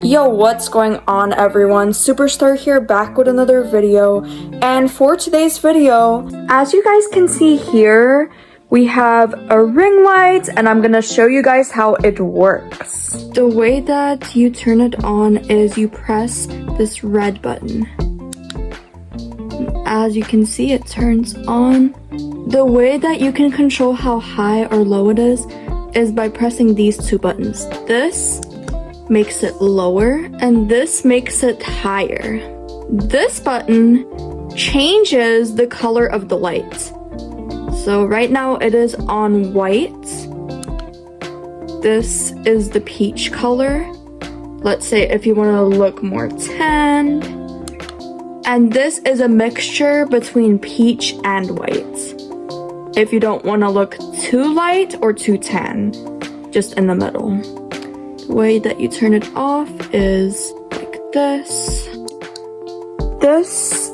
Yo, what's going on everyone? Superstar here, back with another video. And for today's video, as you guys can see here, we have a ring light and I'm gonna show you guys how it works. The way that you turn it on is you press this red button. As you can see, it turns on. The way that you can control how high or low it is by pressing these two buttons. This makes it lower and this makes it higher. This button changes the color of the light. So right now it is on white. This is the peach color. Let's say if you want to look more tan. And this is a mixture between peach and white. If you don't want to look too light or too tan, just in the middle. The way that you turn it off is like this. This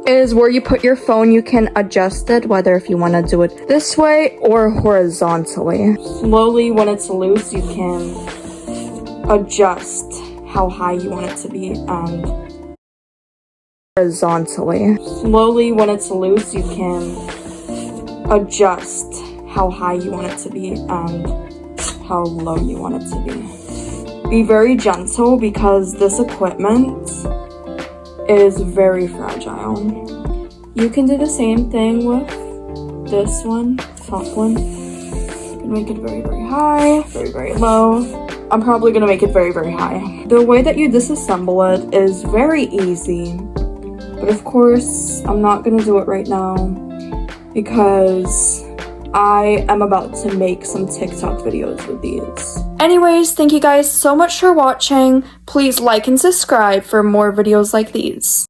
is where you put your phone. You can adjust it, whether if you want to do it this way or horizontally. Slowly, when it's loose, you can adjust how high you want it to be and horizontally. Slowly, when it's loose, you can adjust how high you want it to be and how low you want it to be. Be very gentle because this equipment is very fragile. You can do the same thing with this one, top one. You can make it very, very high, very, very low. I'm probably gonna make it very, very high. The way that you disassemble it is very easy, but of course, I'm not gonna do it right now because I am about to make some TikTok videos with these. Anyways, thank you guys so much for watching. Please like and subscribe for more videos like these.